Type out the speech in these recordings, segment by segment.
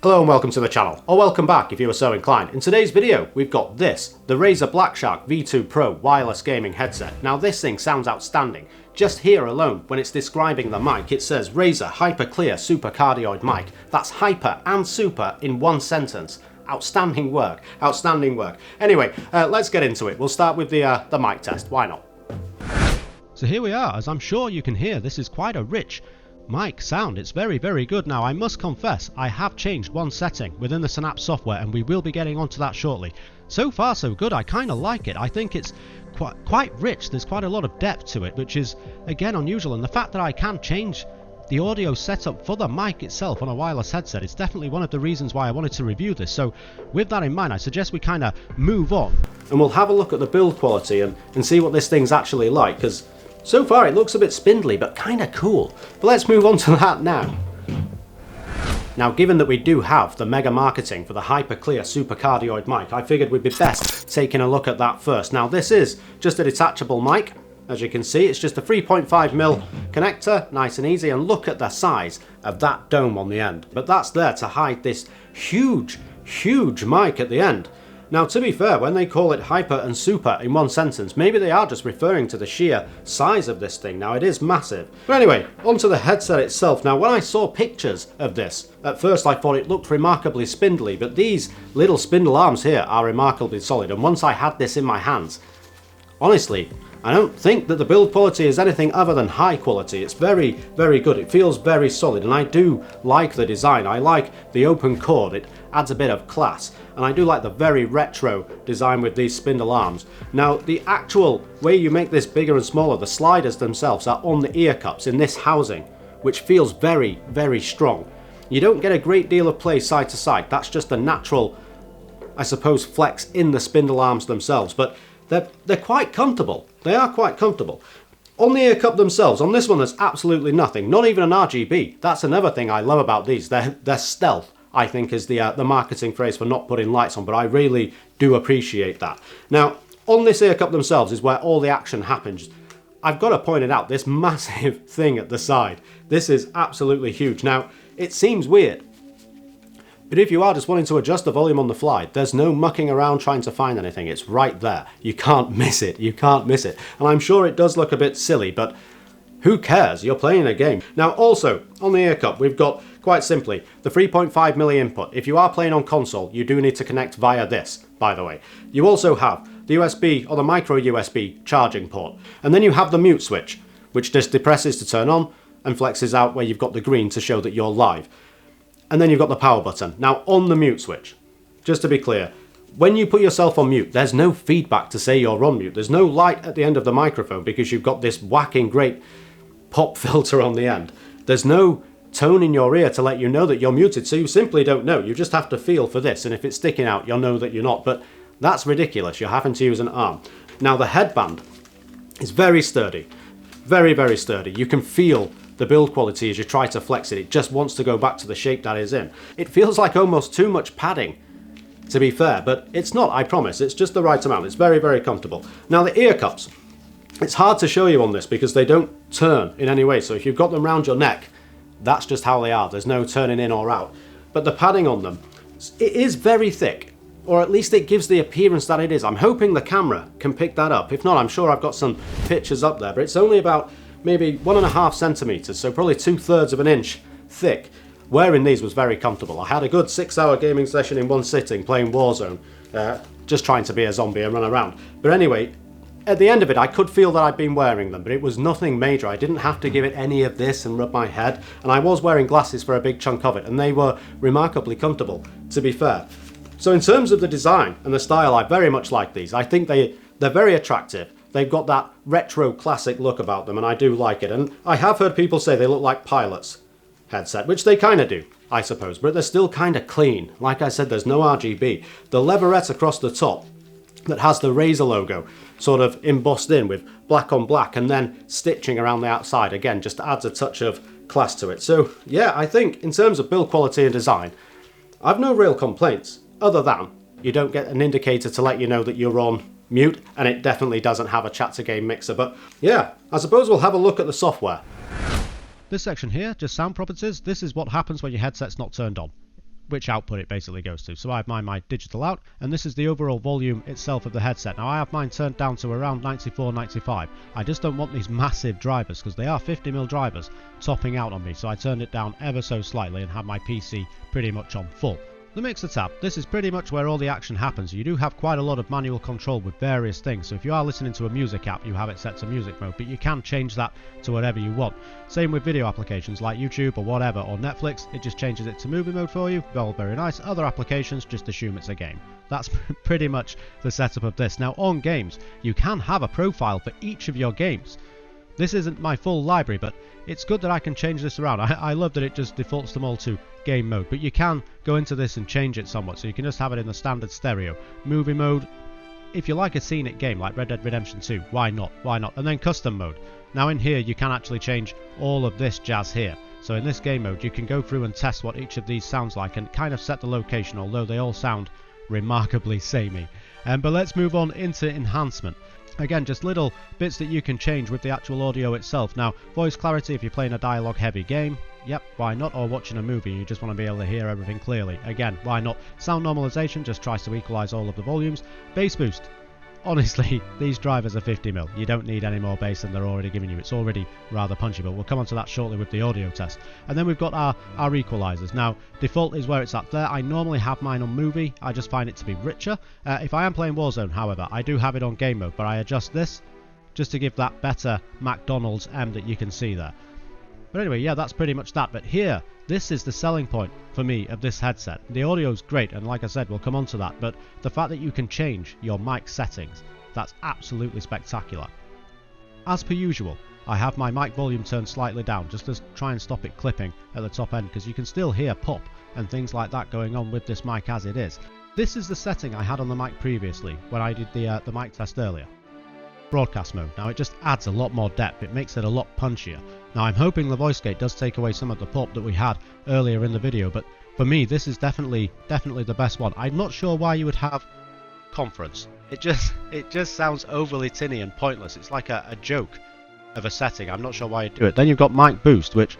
Hello and welcome to the channel, or welcome back if you are so inclined. In today's video, we've got this, the RAZER BLACKSHARK V2 Pro wireless gaming headset. Now this thing sounds outstanding. Just here alone, when it's describing the mic, it says RAZER Hyper Clear Super Cardioid Mic. That's hyper and super in one sentence. Outstanding work, outstanding work. Anyway, let's get into it. We'll start with the mic test, why not? So here we are. As I'm sure you can hear, this is quite a rich mic sound. It's very good. Now I must confess, I have changed one setting within the Synapse software and we will be getting onto that shortly. So far so good. I kind of like it. I think it's quite rich. There's quite a lot of depth to it, which is again unusual, and the fact that I can change the audio setup for the mic itself on a wireless headset is definitely one of the reasons why I wanted to review this. So with that in mind, I suggest we kind of move on and we'll have a look at the build quality and see what this thing's actually like, because so far it looks a bit spindly, but kind of cool. But let's move on to that now. Now, given that we do have the mega marketing for the Hyper Clear Super Cardioid mic, I figured we'd be best taking a look at that first. Now, this is just a detachable mic. As you can see, it's just a 3.5mm connector, nice and easy, and look at the size of that dome on the end. But that's there to hide this huge mic at the end. Now, to be fair, when they call it hyper and super in one sentence, maybe they are just referring to the sheer size of this thing. Now, it is massive. But anyway, onto the headset itself. Now, when I saw pictures of this, at first I thought it looked remarkably spindly, but these little spindle arms here are remarkably solid. And once I had this in my hands, honestly, I don't think that the build quality is anything other than high quality. It's very good. It feels very solid, and I do like the design. I like the open cord. It adds a bit of class, and I do like the very retro design with these spindle arms. Now, the actual way you make this bigger and smaller, the sliders themselves are on the ear cups in this housing, which feels very strong. You don't get a great deal of play side to side. That's just a natural, I suppose, flex in the spindle arms themselves, but they're quite comfortable. They are quite comfortable. On the ear cup themselves, on this one there's absolutely nothing, not even an RGB. That's another thing I love about these. They're stealth, I think, is the marketing phrase for not putting lights on, but I really do appreciate that. Now, on this ear cup themselves is where all the action happens. I've got to point it out, this massive thing at the side. This is absolutely huge. Now, it seems weird, but if you are just wanting to adjust the volume on the fly, there's no mucking around trying to find anything. It's right there. You can't miss it. You can't miss it. And I'm sure it does look a bit silly, but who cares? You're playing a game. Now, also, on the ear cup, we've got, quite simply, the 3.5mm input. If you are playing on console, you do need to connect via this, by the way. You also have the USB or the micro USB charging port. And then you have the mute switch, which just depresses to turn on and flexes out where you've got the green to show that you're live. And then you've got the power button. Now, on the mute switch, just to be clear, when you put yourself on mute, there's no feedback to say you're on mute. There's no light at the end of the microphone because you've got this whacking great pop filter on the end. There's no tone in your ear to let you know that you're muted, so you simply don't know. You just have to feel for this, and if it's sticking out, you'll know that you're not. But that's ridiculous. You're having to use an arm. Now, the headband is very sturdy. Very sturdy. You can feel the build quality as you try to flex it. It just wants to go back to the shape that is in. It feels like almost too much padding, to be fair, but it's not, I promise. It's just the right amount. It's very comfortable. Now, the ear cups, it's hard to show you on this because they don't turn in any way. So if you've got them around your neck, that's just how they are. There's no turning in or out. But the padding on them, it is very thick, or at least it gives the appearance that it is. I'm hoping the camera can pick that up. If not, I'm sure I've got some pictures up there, but it's only about maybe 1.5 centimeters, so probably 2/3 of an inch thick. Wearing these was very comfortable. I had a good 6-hour gaming session in one sitting playing Warzone, just trying to be a zombie and run around. But anyway, at the end of it, I could feel that I'd been wearing them, but it was nothing major. I didn't have to give it any of this and rub my head, and I was wearing glasses for a big chunk of it, and they were remarkably comfortable, to be fair. So in terms of the design and the style, I very much like these. I think they're very attractive. They've got that retro classic look about them, and I do like it. And I have heard people say they look like Pilot's headset, which they kind of do, I suppose, but they're still kind of clean. Like I said, there's no RGB. The leverette across the top that has the RAZER logo sort of embossed in with black on black and then stitching around the outside, again, just adds a touch of class to it. So yeah, I think in terms of build quality and design, I've no real complaints, other than you don't get an indicator to let you know that you're on mute, and it definitely doesn't have a chat to game mixer. But yeah, I suppose we'll have a look at the software. This section here, just sound properties. This is what happens when your headset's not turned on. which output it basically goes to. So I have my digital out, and this is the overall volume itself of the headset. Now I have mine turned down to around 94, 95. I just don't want these massive drivers, because they are 50mm drivers topping out on me, so I turned it down ever so slightly and have my PC pretty much on full. The mixer tab, this is pretty much where all the action happens. You do have quite a lot of manual control with various things, so if you are listening to a music app, you have it set to music mode, but you can change that to whatever you want. Same with video applications like YouTube or whatever, or Netflix, it just changes it to movie mode for you. Well, very nice. Other applications, just assume it's a game. That's pretty much the setup of this. Now on games, you can have a profile for each of your games. This isn't my full library, but it's good that I can change this around. I love that it just defaults them all to game mode, but you can go into this and change it somewhat, so you can just have it in the standard stereo. Movie mode, if you like a scenic game like Red Dead Redemption 2, why not? And then custom mode. Now in here you can actually change all of this jazz here. So in this game mode you can go through and test what each of these sounds like and kind of set the location, although they all sound remarkably samey. But let's move on into enhancement. Again, just little bits that you can change with the actual audio itself. Now, voice clarity if you're playing a dialogue heavy game, yep, why not? Or watching a movie and you just want to be able to hear everything clearly, again, why not? Sound normalization just tries to equalize all of the volumes. Bass boost, honestly, these drivers are 50mm. You don't need any more bass than they're already giving you. It's already rather punchy, but we'll come on to that shortly with the audio test. And then we've got our equalizers. Now, default is where it's at there. I normally have mine on movie. I just find it to be richer. If I am playing Warzone, however, I do have it on game mode, but I adjust this just to give that better McDonald's M that you can see there. But anyway, yeah, that's pretty much that. But here, this is the selling point for me of this headset. The audio's great, and like I said, we'll come on to that, but the fact that you can change your mic settings, that's absolutely spectacular. As per usual, I have my mic volume turned slightly down, just to try and stop it clipping at the top end, because you can still hear pop and things like that going on with this mic as it is. This is the setting I had on the mic previously, when I did the mic test earlier. Broadcast mode. Now it just adds a lot more depth, it makes it a lot punchier. Now I'm hoping the voice gate does take away some of the pop that we had earlier in the video, but for me this is definitely the best one. I'm not sure why you would have conference. It just sounds overly tinny and pointless. It's like a joke of a setting. I'm not sure why you do it. Then you've got mic boost, which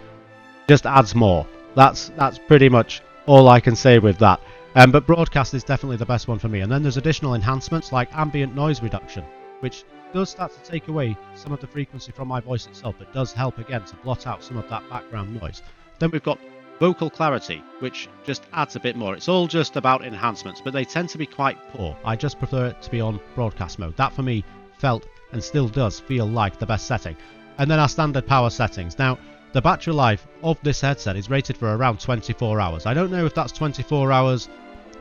just adds more. That's pretty much all I can say with that. But broadcast is definitely the best one for me. And then there's additional enhancements like ambient noise reduction, which does start to take away some of the frequency from my voice itself, but does help again to blot out some of that background noise. Then we've got vocal clarity, which just adds a bit more. It's all just about enhancements, but they tend to be quite poor. I just prefer it to be on broadcast mode. That for me felt and still does feel like the best setting. And then our standard power settings. Now, the battery life of this headset is rated for around 24 hours. I don't know if that's 24 hours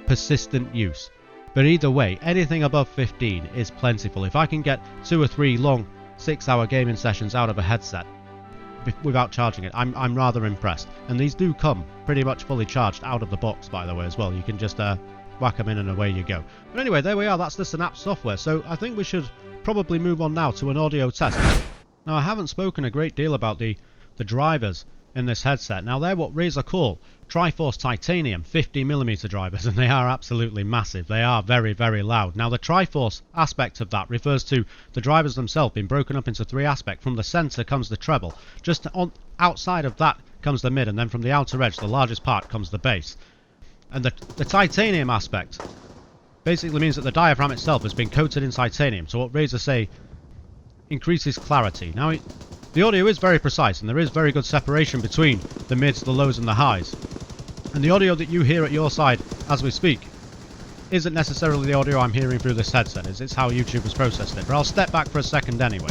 persistent use. But either way, anything above 15 is plentiful. If I can get 2 or 3 long 6-hour gaming sessions out of a headset without charging it, I'm rather impressed. And these do come pretty much fully charged out of the box, by the way, as well. You can just whack them in and away you go. But anyway, there we are. That's the Synapse software. So I think we should probably move on now to an audio test. Now, I haven't spoken a great deal about the drivers in this headset. Now, they're what RAZER call Triforce Titanium 50mm drivers, and they are absolutely massive. They are very, very loud. Now, the Triforce aspect of that refers to the drivers themselves being broken up into 3 aspects. From the center comes the treble. Just on outside of that comes the mid, and then from the outer edge, the largest part, comes the bass. And the titanium aspect basically means that the diaphragm itself has been coated in titanium. So what RAZER say increases clarity. Now, the audio is very precise, and there is very good separation between the mids, the lows and the highs. And the audio that you hear at your side as we speak isn't necessarily the audio I'm hearing through this headset. It's how YouTube has processed it. But I'll step back for a second anyway.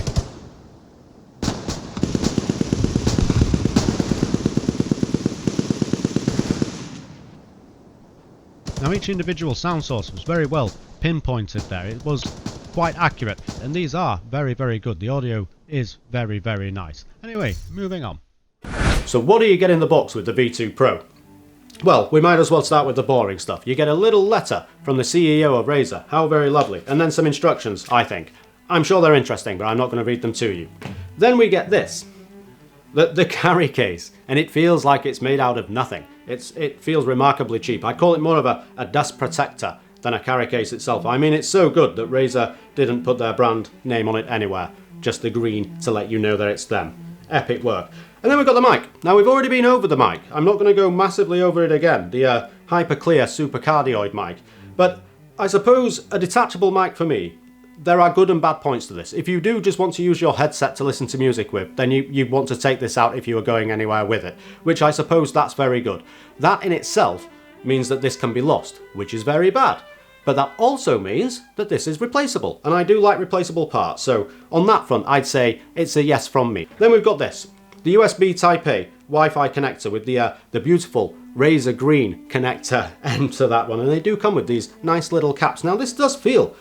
Now, each individual sound source was very well pinpointed there. It was quite accurate, and these are very, very good. The audio is very, very nice. Anyway, moving on. So what do you get in the box with the V2 Pro? Well, we might as well start with the boring stuff. You get a little letter from the CEO of RAZER, how very lovely, and then some instructions, I think. I'm sure they're interesting, but I'm not going to read them to you. Then we get this, the carry case, and it feels like it's made out of nothing. It feels remarkably cheap. I call it more of a dust protector than a carry case itself. I mean, it's so good that RAZER didn't put their brand name on it anywhere, just the green to let you know that it's them. epic work. And then we've got the mic. Now we've already been over the mic. I'm not going to go massively over it again, the hyper clear super cardioid mic. But I suppose a detachable mic for me, there are good and bad points to this. If you do just want to use your headset to listen to music with, then you want to take this out if you are going anywhere with it, which I suppose that's very good. That in itself means that this can be lost, which is very bad. But that also means that this is replaceable, and I do like replaceable parts, so on that front I'd say it's a yes from me. Then we've got this, the USB Type A Wi-Fi connector with the beautiful Razer green connector end to that one, and they do come with these nice little caps. Now this does feel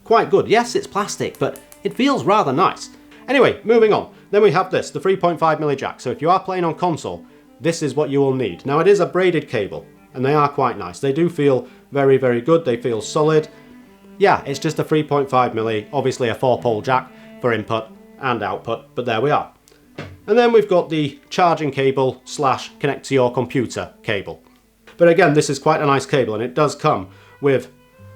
quite good. Yes, it's plastic, but it feels rather nice. Anyway, moving on. Then we have this, the 3.5mm jack, so if you are playing on console, this is what you will need. Now it is a braided cable, and they are quite nice. They do feel very, very good. They feel solid. Yeah, it's just a 3.5mm, obviously a 4-pole jack for input and output, but there we are. And then we've got the charging cable / connect to your computer cable. But again, this is quite a nice cable, and it does come with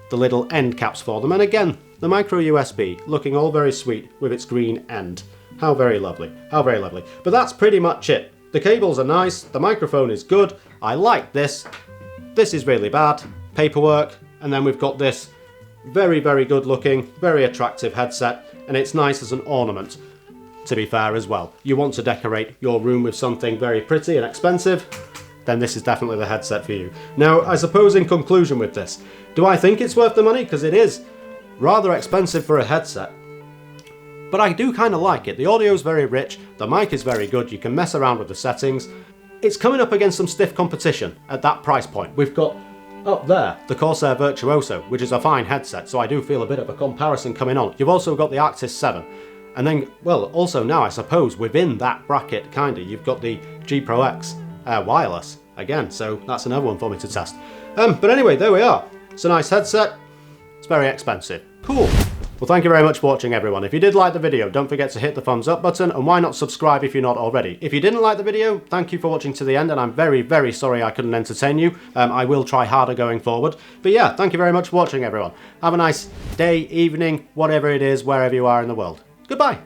the little end caps for them. And again, the micro USB looking all very sweet with its green end. How very lovely, how very lovely. But that's pretty much it. The cables are nice, the microphone is good, I like this. This is really bad, paperwork, and then we've got this very, very good looking, very attractive headset, and it's nice as an ornament, to be fair as well. You want to decorate your room with something very pretty and expensive, then this is definitely the headset for you. Now, I suppose in conclusion with this, do I think it's worth the money? Because it is rather expensive for a headset. But I do kind of like it. The audio is very rich, the mic is very good, you can mess around with the settings. It's coming up against some stiff competition at that price point. We've got up there the Corsair Virtuoso, which is a fine headset, so I do feel a bit of a comparison coming on. You've also got the Arctis 7. And then, well, also now I suppose within that bracket, kinda, you've got the G Pro X wireless again, so that's another one for me to test. But anyway, there we are. It's a nice headset. It's very expensive. Cool. Well, thank you very much for watching, everyone. If you did like the video, don't forget to hit the thumbs up button, and why not subscribe if you're not already. If you didn't like the video, thank you for watching to the end, and I'm very, very sorry I couldn't entertain you. I will try harder going forward. But yeah, thank you very much for watching, everyone. Have a nice day, evening, whatever it is, wherever you are in the world. Goodbye.